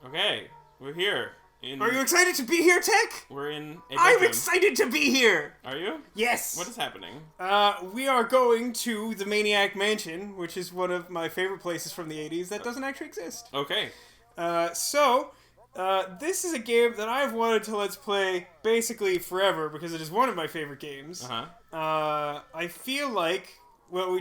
Okay, we're here. Are you excited to be here, Tech? We're in a bedroom. I'm excited to be here! Are you? Yes! What is happening? We are going to the Maniac Mansion, which is one of my favorite places from the 80s that doesn't actually exist. Okay. This is a game that I've wanted to Let's Play basically forever because it is one of my favorite games. I feel like, well,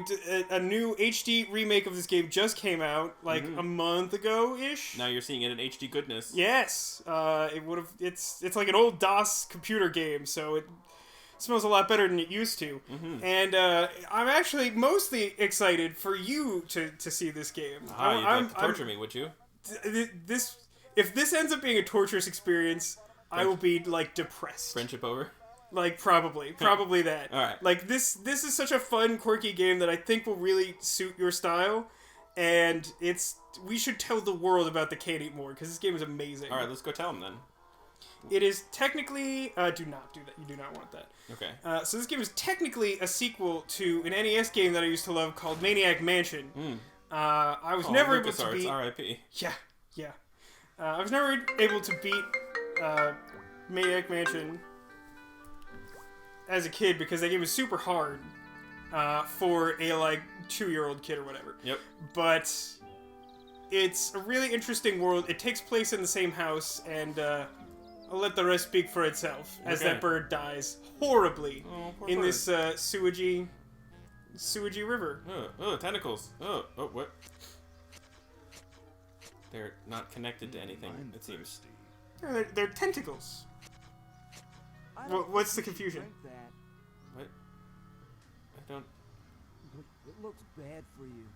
a new HD remake of this game just came out like a month ago-ish. Now you're seeing it in HD goodness. Yes. It's like an old DOS computer game, so it smells a lot better than it used to. And I'm actually mostly excited for you to see this game. You'd like to torture me, would you? If this ends up being a torturous experience, I will be like depressed. Friendship over? Like probably that. All right. Like this is such a fun, quirky game that I think will really suit your style, and we should tell the world about the Can't Eat More because this game is amazing. All right, let's go tell them then. It is technically do not do that. You do not want that. Okay. So this game is technically a sequel to an NES game that I used to love called Maniac Mansion. I was never able to beat. R.I.P. Yeah. I was never able to beat Maniac Mansion as a kid because that game was super hard for a like 2-year-old kid or whatever. Yep. But it's a really interesting world. It takes place in the same house, and I'll let the rest speak for itself as that bird dies horribly in this sewagey river. Oh, tentacles. Oh, what? They're not connected to anything, it seems. They're tentacles. What's the confusion? What? I don't... It looks bad for you.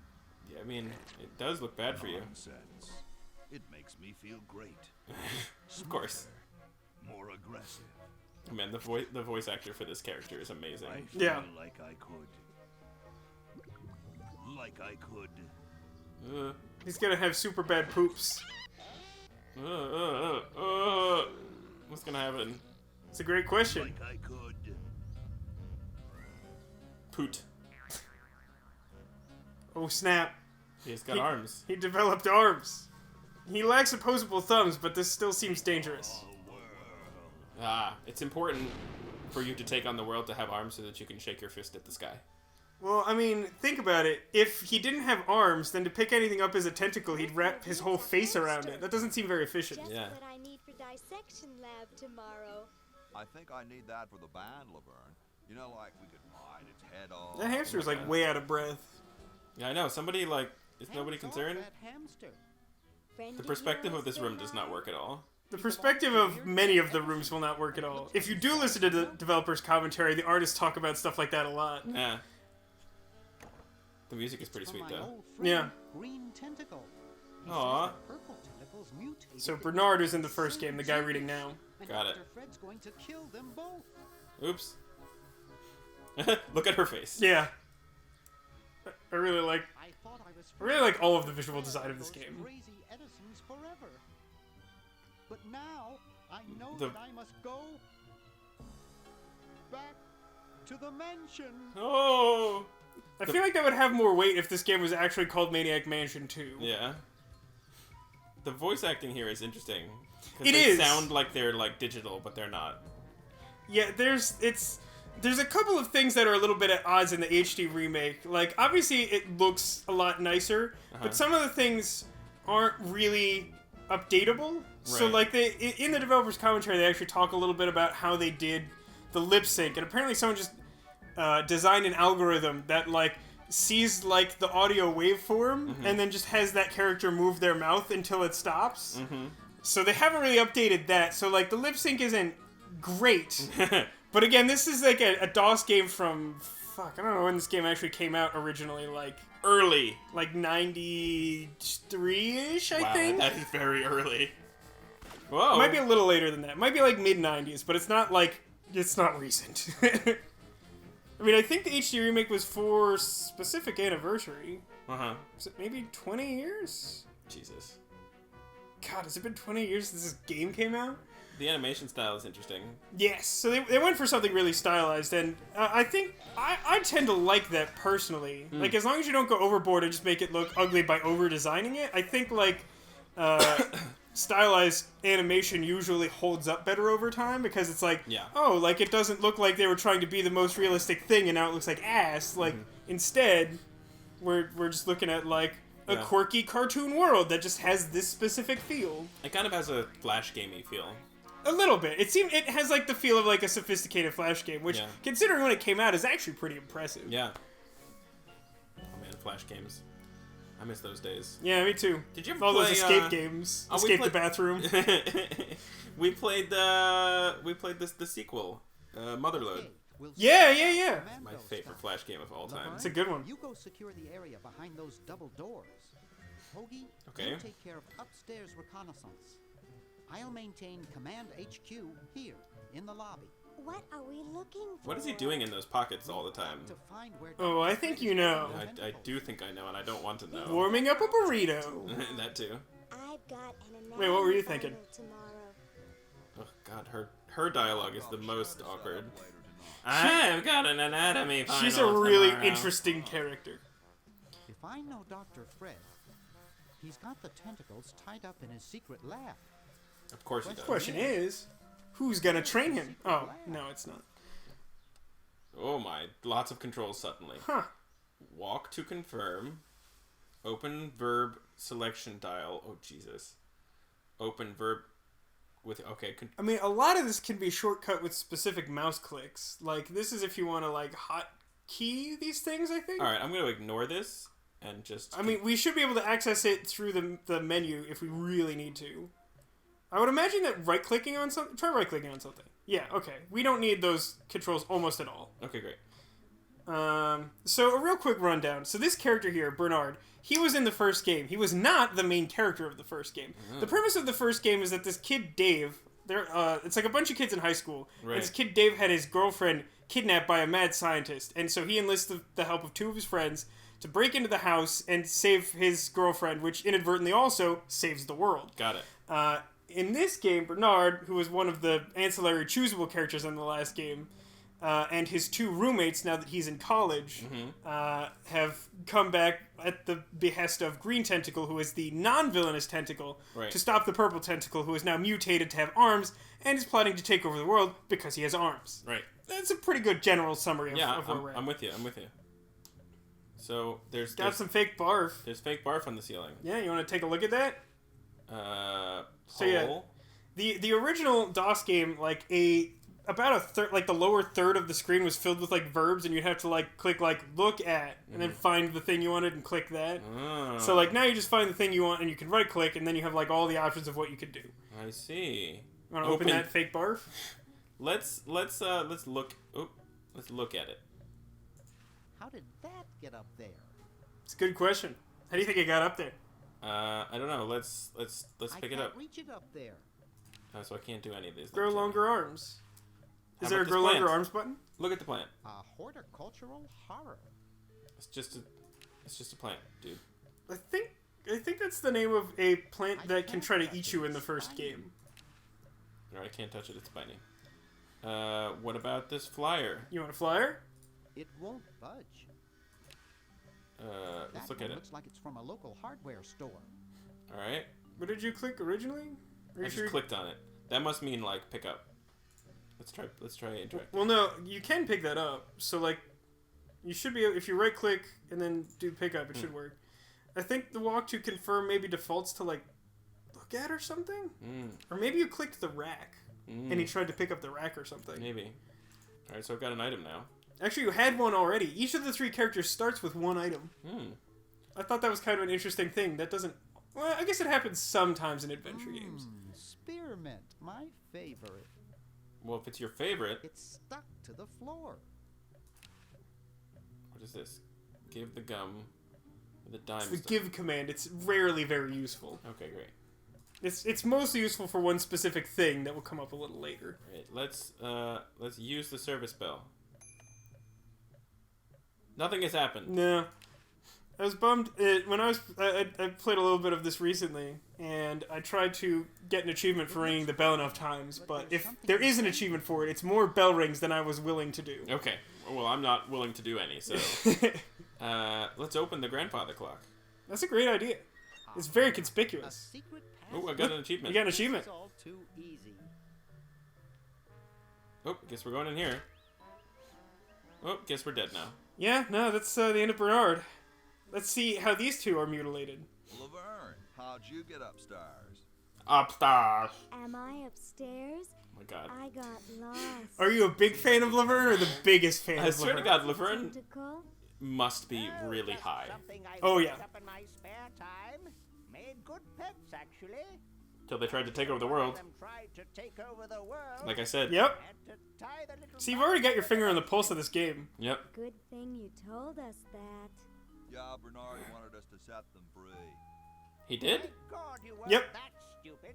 Yeah, I mean, it does look bad for you. Nonsense. It makes me feel great. Of course. More aggressive. Man, the voice actor for this character is amazing. I feel like I could. He's gonna have super bad poops. What's gonna happen? It's a great question. Like I could. Poot. Oh snap. He's got arms. He developed arms. He lacks opposable thumbs, but this still seems dangerous. It's important for you to take on the world to have arms so that you can shake your fist at the sky. Well, I mean, think about it. If he didn't have arms, then to pick anything up as a tentacle, he'd wrap his whole face around it. That doesn't seem very efficient. Just Yeah. what I need for dissection lab tomorrow. I think I need that for the band, Laverne. You know, like we could bite its head off. That hamster's like way out of breath. Yeah, I know. Somebody, like, is nobody concerned? Friend The of perspective yours of this say room does not hi? work at all. The perspective of many of the rooms will not work at all. If you do listen to the developer's commentary, the artists talk about stuff like that a lot. Yeah. The music is pretty sweet, though. Yeah. Green Tentacle. Aww. Purple tentacles mutated. So Bernard is in the first game, the guy reading now. Got it. Dr. Fred's going to kill them both. Oops. Look at her face. Yeah. I really like I thought I was all of the visual design of this game. Crazy Edison's forever. But now I know The- that I must go back to the mansion. Oh! I feel like that would have more weight if this game was actually called Maniac Mansion 2. Yeah. The voice acting here is interesting. 'Cause It they is. sound like they're, like, digital, but they're not. Yeah, there's a couple of things that are a little bit at odds in the HD remake. Like, obviously it looks a lot nicer, but some of the things aren't really updatable. So, Right. like, in the developer's commentary, they actually talk a little bit about how they did the lip sync, and apparently someone just designed an algorithm that, like, sees, like, the audio waveform, and then just has that character move their mouth until it stops. So they haven't really updated that. So, like, the lip sync isn't great. But again, this is like a DOS game from, I don't know when this game actually came out originally, like Early. like 93-ish, I Wow, think. that is very early. Whoa. It might be a little later than that. It might be like mid-90s, but it's not recent. I mean, I think the HD remake was for specific anniversary. Was it maybe 20 years? Jesus. God, has it been 20 years since this game came out? The animation style is interesting. Yes, so they went for something really stylized, and I think I tend to like that personally. Like, as long as you don't go overboard and just make it look ugly by over-designing it, I think, like, stylized animation usually holds up better over time because it's like, Yeah. oh, like it doesn't look like they were trying to be the most realistic thing and now it looks like ass. Like instead, we're just looking at like a Yeah. quirky cartoon world that just has this specific feel. It kind of has a Flash gamey feel. A little bit. It has like the feel of like a sophisticated Flash game, which Yeah. considering when it came out is actually pretty impressive. Yeah. Oh man, Flash games. I miss those days. Yeah, me too. Did you ever all play, those escape games? we Escape the played- bathroom. we played the sequel, Motherload. Okay, we'll Yeah, start yeah, our yeah. commando My favorite style. Flash game of all time. Laverne, It's a good one. You go secure the area behind those double doors. Hoagie, Okay. you take care of upstairs reconnaissance. I'll maintain Command HQ here in the lobby. What are we looking for? What is he doing in those pockets all the time? To find where Oh, I think you know. I do think I know, and I don't want to know. Warming up a burrito. That too. I've got an anatomy Wait, what were you final thinking? tomorrow. Oh God, her dialogue is the most awkward. Later tonight. I've got an anatomy final She's a really tomorrow. interesting character. If I know Dr. Fred, he's got the tentacles tied up in his secret lab. Of course he does. Question is, who's gonna train him? Oh, no, it's not. Oh my, lots of controls suddenly. Huh. Walk to confirm. Open verb selection dial. Oh Jesus. Open verb with I mean, a lot of this can be shortcut with specific mouse clicks. Like, this is if you want to, like, hotkey these things, I think. All right, I'm going to ignore this and just. I mean, we should be able to access it through the menu if we really need to. I would imagine that right-clicking on something... Try right-clicking on something. Yeah, okay. We don't need those controls almost at all. Okay, great. So a real quick rundown. So this character here, Bernard, he was in the first game. He was not the main character of the first game. The premise of the first game is that this kid Dave, it's like a bunch of kids in high school, Right. and this kid Dave had his girlfriend kidnapped by a mad scientist, and so he enlists the help of two of his friends to break into the house and save his girlfriend, which inadvertently also saves the world. Got it. In this game, Bernard, who was one of the ancillary choosable characters in the last game, and his two roommates, now that he's in college, have come back at the behest of Green Tentacle, who is the non-villainous tentacle, Right. to stop the Purple Tentacle, who is now mutated to have arms, and is plotting to take over the world because he has arms. Right. That's a pretty good general summary of, Yeah, of where we're at. I'm with you. I'm with you. So there's Got some fake barf. there's fake barf on the ceiling. Yeah, you want to take a look at that? So yeah. The original DOS game, like about a third, like the lower third of the screen was filled with like verbs, and you'd have to like click like look at, and then find the thing you wanted and click that. Oh, So like now you just find the thing you want, and you can right click, and then you have like all the options of what you could do. I see. You want to open that fake barf? Let's look. Oh, let's look at it. How did that get up there? It's a good question. How do you think it got up there? I don't know. Let's I pick it can't up. reach it up there. So I can't do any of these. Grow things. longer arms. How Is there a about this grow longer plant? arms button? Look at the plant. A horticultural horror. It's just a plant, dude. I think that's the name of a plant I that can can't try to touch eat it, you in the it's first tiny. game. No, I can't touch it. It's biting. What about this flyer? You want a flyer? It won't budge. Let's That look one at it. looks like it's from a local hardware store. All right. What did you click originally? Are I you just sure? clicked on it. That must mean like pick up. Let's try interact. Well, no, you can pick that up. So, like, you should be able, if you right click and then do pickup, it should work. I think the walk to confirm maybe defaults to, like, look at or something? Or maybe you clicked the rack and he tried to pick up the rack or something. Maybe. All right, so I've got an item now. Actually, you had one already. Each of the three characters starts with one item. I thought that was kind of an interesting thing. That doesn't. Well, I guess it happens sometimes in adventure games. Spearmint, my favorite. Well, if it's your favorite, It's stuck to the floor. what is this? Give the gum the dime. It's the stuff. give command. It's rarely very useful. Okay, great. It's mostly useful for one specific thing that will come up a little later. Great. Let's use the service bell. Nothing has happened. No. I was bummed when I played a little bit of this recently, and I tried to get an achievement for ringing the bell enough times, but if there is an achievement for it, it's more bell rings than I was willing to do. Okay. Well, I'm not willing to do any, so let's open the grandfather clock. That's a great idea. It's very A conspicuous. secret Oh, I got an achievement. You got an achievement. It's all too easy. Oh, guess we're going in here. Oh, guess we're dead now. Yeah, no, that's the end of Bernard. Let's see how these two are mutilated. Laverne, how'd you get upstairs? Upstairs. Am I upstairs? Oh my god. I got lost. Are you a big fan of Laverne or the biggest fan I of swear to Laverne? God, Laverne Tentacle? must be really high. Oh, yeah. Up in my spare time. Made good pets, actually. Till they tried to take over the world. Them tried to take over the world. Like I said. Yep. Had to tie the little So you've already got your finger on the pulse of this game. Yep. Good thing you told us that. Yeah, Bernard wanted us to set them free. He did? Thank God you weren't Yep. that stupid.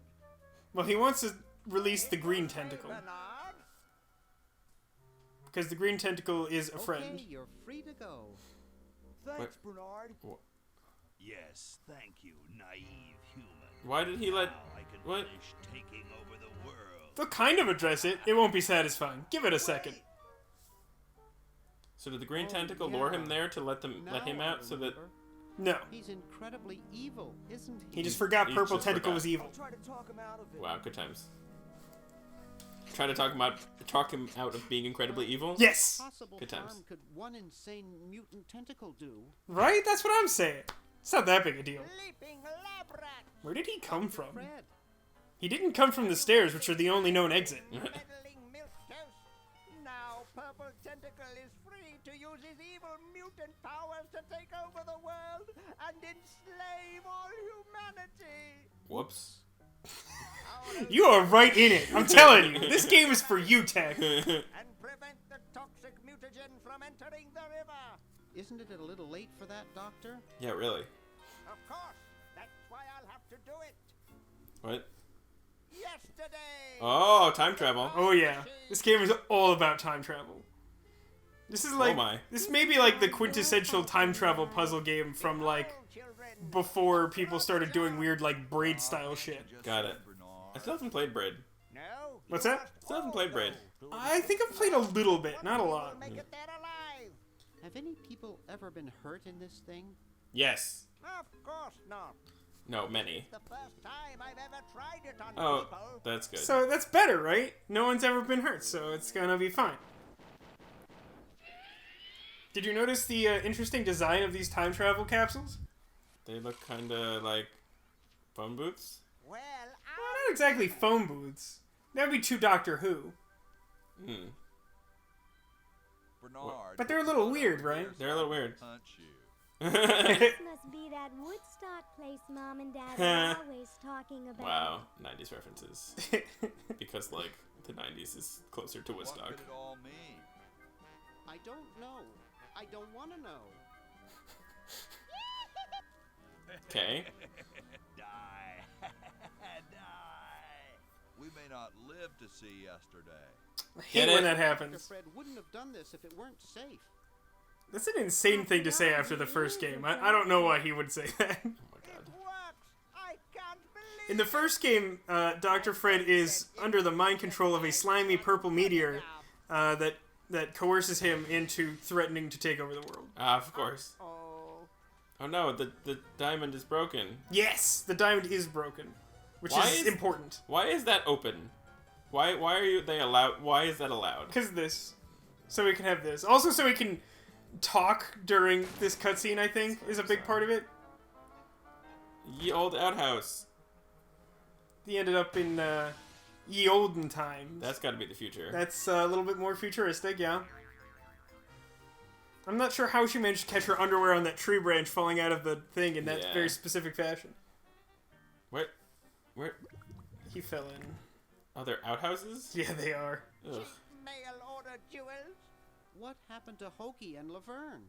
Well, he wants to release the Green Tentacle. Bernard. Because the Green Tentacle is a friend. Okay, you're free to go. Thanks, Bernard. Yes, thank you, naive human. Why did he let... Now I can What? finish taking over the world. They'll kind of address it. It won't be satisfying. Give it a second. So did the Green Oh, Tentacle lure him yeah. there to let him Now I out so that... remember. No. He's incredibly evil, isn't he? He just forgot He Purple just Tentacle forgot. was evil. Try to talk him out of it. Wow, good times. Trying to talk him out of being incredibly evil? Yes! Possible Good times. harm could one insane mutant tentacle do? Right? That's what I'm saying. It's not that big a deal. Leaping lab rat. Where did he come from? Fred, He didn't come from the stairs, which are the only known exit. Meddling milquetoast. Now Purple Tentacle is free to use his evil mutant powers to take over the world and enslave all humanity. Whoops. You are right in it. I'm telling you. This game is for you, Tech. And prevent the toxic mutagen from entering the river. isn't it a little late for that, Doctor? Yeah, really. Of course. That's why I'll have to do it. What? Yesterday. Oh, time travel. Oh yeah. This game is all about time travel. This is like... Oh my. This may be like the quintessential time travel puzzle game from like... before people started doing weird like braid style shit. Got it. I still haven't played Braid. No. What's that? Still haven't played Braid. I think I've played a little bit, not a lot. Make it there alive. Have any people ever been hurt in this thing? Yes. Of course not. No, many. The first time I've ever tried it on Oh, people. that's good. So that's better, right? No one's ever been hurt, so it's gonna be fine. Did you notice the interesting design of these time travel capsules? They look kinda like phone booths. Well, Well, not exactly phone booths. That would be too Doctor Who. Hmm. Bernard. But they're a little weird, right? They're a little weird. Punch you. This must be that Woodstock place Mom and Dad are always talking about. Wow, 90s references. Because, like, the 90s is closer to What Woodstock. could it all mean? I don't know. I don't want to know. Okay. Die. Die. We may not live to see yesterday. I hate Get when it? that Dr. happens. Fred wouldn't have done this if it weren't safe. That's an insane thing to say after the first game. I don't know why he would say that. Oh my god. it works. I can't believe In the first game, Dr. Fred is under the mind control of a slimy purple meteor that coerces him into threatening to take over the world. Ah, of course. Oh. Oh no, the diamond is broken. Yes, the diamond is broken, which Why is is- important. Why is that open? Why are they allowed? Why is that allowed? Because of this. So we can have this. Also, so we can talk during this cutscene, I think, is a big part of it. Ye old outhouse. He ended up in ye olden times. That's got to be the future. That's a little bit more futuristic, yeah. I'm not sure how she managed to catch her underwear on that tree branch falling out of the thing in that Yeah. very specific fashion. Where? He fell in. Are there outhouses? Yeah, they are. Ugh. Mail order jewels. What happened to Hoagie and Laverne?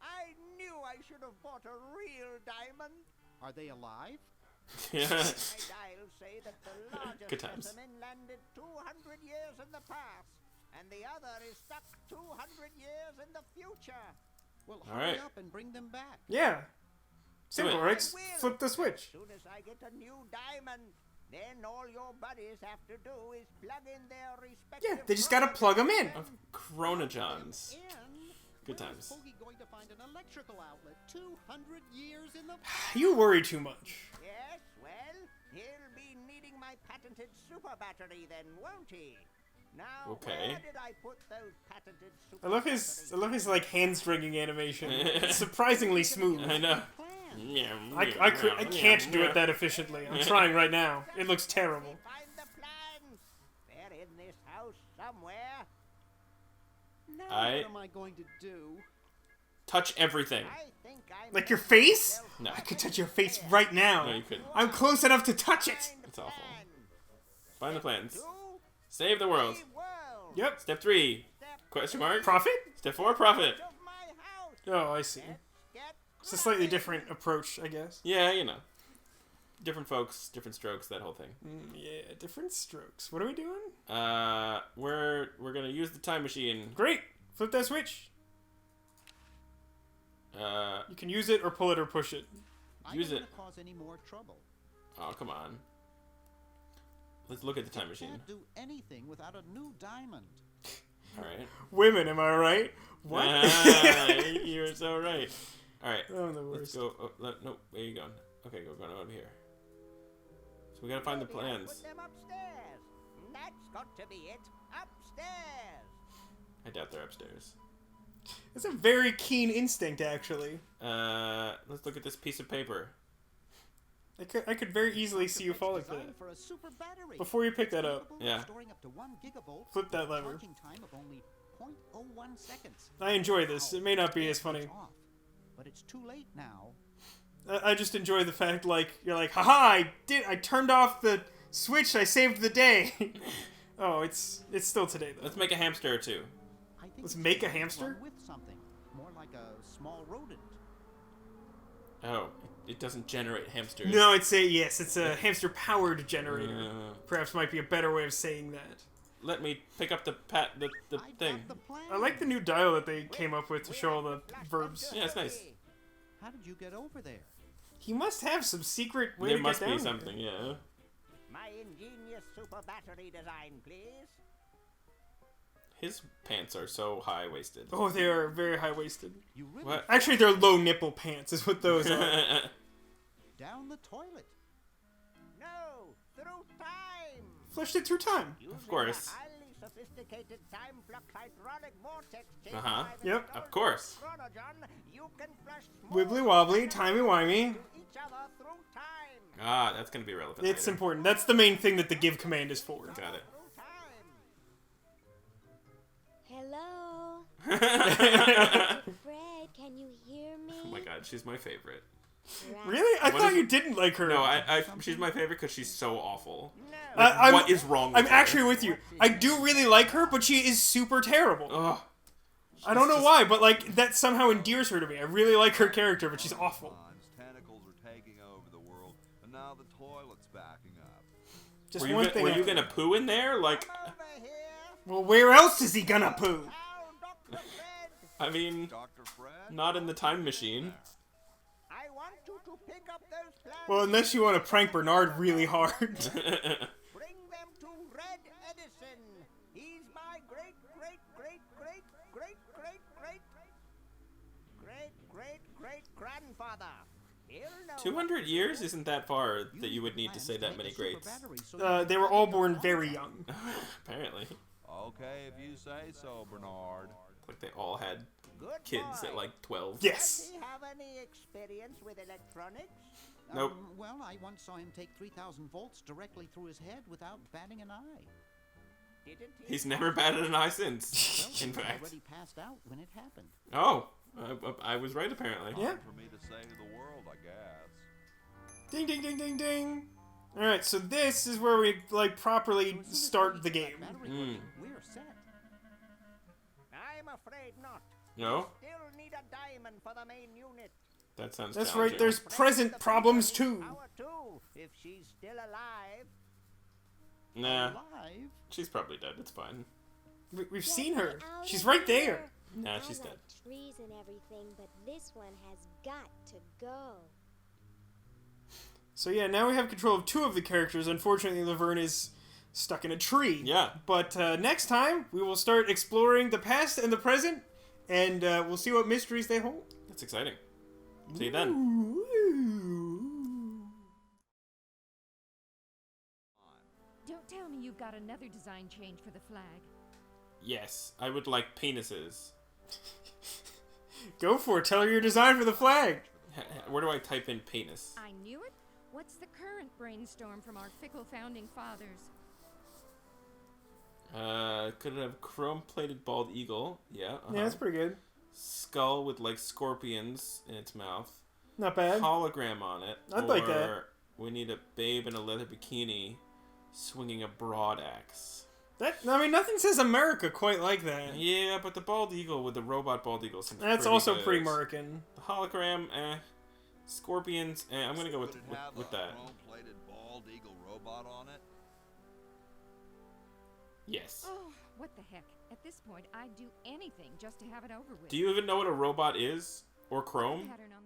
I knew I should have bought a real diamond. Are they alive? Yeah. My dials say that the largest Good times. specimen landed 200 years in the past, and the other is stuck 200 years in the future. Well, All hurry right. up and bring them back. Yeah. Simple, it. right? Just flip the switch. As soon as I get a new diamond, then all your buddies have to do is plug in their respective... Yeah, they just gotta plug them in. Of chron-o-johns. in. Good times. Where's Hoagie going to find an electrical outlet 200 years in the... You worry too much. Yes, well, he'll be needing my patented super battery then, won't he? Now, Okay. where did I put those patented super I love his like hand stringing animation. It's surprisingly smooth. I know. I can't do it that efficiently. I'm trying right now. It looks terrible. Find the plans. They're in this house somewhere. Now I- what am I going to do? Touch everything. I think I Like your face? No. I could touch your face right now. No, you couldn't. I'm close enough to touch it. It's awful. Find the plans. To Save the world. the world. Yep. Step 3. Question mark. Profit? Step 4. Profit. Of my house. Oh, I see. Get It's a slightly different approach, I guess. Yeah, you know. Different folks, different strokes, that whole thing. Yeah, different strokes. What are we doing? We're gonna use the time machine. Great. Flip that switch. You can use it or pull it or push it. I Use don't it. want to cause any more trouble. Oh, come on. Let's look at the time You machine. can't do anything without a new diamond. All right. Women, am I right? What? Ah, you're so right. All right. I'm the Let's worst. go. Oh, no, where are you going? Okay, we're going over here. So we gotta find the Maybe I plans. Put them upstairs. That's got to be it. Upstairs. I doubt they're upstairs. It's a very keen instinct, actually. Let's look at this piece of paper. I could very easily see you falling for Designed that. for a super battery. Before you pick that up, Capable of Yeah. Storing up to 1 gigavolt. Flip that with a lever. Charging time of only 0.01 seconds. I enjoy this. It may not be as funny. It's off, but it's too late now. I just enjoy the fact, like, you're like, haha, I turned off the switch, I saved the day. Oh, it's still today, though. Let's make a hamster or two. I think Let's it's make a designed to hamster? run with something, more like a small rodent. Oh, it doesn't generate hamsters. No, it's a hamster-powered generator. Uh, Perhaps might be a better way of saying that. let me pick up the I thing. got the plan. I like the new dial that they came up with to show all the verbs. Yeah, it's nice. How did you get over there? He must have some secret way There to must get be down something, here. yeah. My ingenious super battery design, please. His pants are so high-waisted. Oh, they are very high-waisted. You really What? Actually, they're low-nipple pants is what those are. down the toilet. No, through time. Flushed it through time. Using course. the highly sophisticated time flux hydraulic vortex change Uh-huh. drive Yep. installed Of course. by chron-o-john, you can flush small Wibbly-wobbly, particles timey-wimey. to each other through time. Ah, that's gonna be relevant It's later. important. That's the main thing that the give command is for. Got it. Through time. Hello? Fred, can you hear me? Oh my god, she's my favorite. Really? I What thought is- you didn't like her. No, she's my favorite because she's so awful. No. I'm- What is wrong with I'm her? actually with you. I do really like her, but she is super terrible. Ugh. I don't know why, but like that somehow endears her to me. I really like her character, but she's awful. Tentacles are taking over the world, and now the toilet's backing up. Just Were you, one go- thing. were you after- gonna poo in there? Like, Over here. Well, where else is he gonna poo? Now, Dr. Fred. I mean, Dr. Fred? not in the time machine. I want you to pick up those plans. Well, unless you want to prank Bernard really hard. Bring them to Red Edison. He's my great grandfather. He'll know 200 years isn't that far that you would need to say that many greats. They were all born very young. Apparently. Okay, if you say so, Bernard. Like they all had Good kids boy. at like 12. Yes. Does he have any experience with electronics? Nope. Well, I once saw him take 3,000 volts directly through his head without batting an eye. Didn't he? He's never batted an eye since, Well, in he was fact. already passed out when it happened. Oh, I was right apparently. Yeah. For me to save the world, I guess. Ding, ding, ding, ding, ding. All right, so this is where we like properly So as soon as start we the get game. that battery Mm. working, we're set. I'm afraid not. No? Still need a diamond for the main unit. That sounds That's challenging. right. There's present problems too. Power too, if she's still alive. Nah, Alive? she's probably dead. It's fine. We've seen her. She's right there. Nah, I she's like dead. trees and everything, but this one has got to go. So yeah, now we have control of two of the characters. Unfortunately, Laverne is stuck in a tree. Yeah. But next time, we will start exploring the past and the present And we'll see what mysteries they hold. That's exciting. See you then. Don't tell me you've got another design change for the flag. Yes, I would like penises. Go for it. Tell her your design for the flag. Where do I type in penis? I knew it. What's the current brainstorm from our fickle founding fathers? Could it have chrome-plated bald eagle? Yeah. Yeah, that's pretty good. Skull with like scorpions in its mouth. Not bad. Hologram on it. I'd like that. Or we need a babe in a leather bikini swinging a broad axe. Nothing says America quite like that. Yeah, but the bald eagle with the robot bald eagle seems That's pretty also good. pretty American. The hologram, Scorpions, I'm gonna go with that. Would it have a chrome-plated bald eagle robot on it? Yes. Oh, what the heck. At this point, I'd do anything just to have it over with. Do you even know what a robot is? Or chrome? Pattern on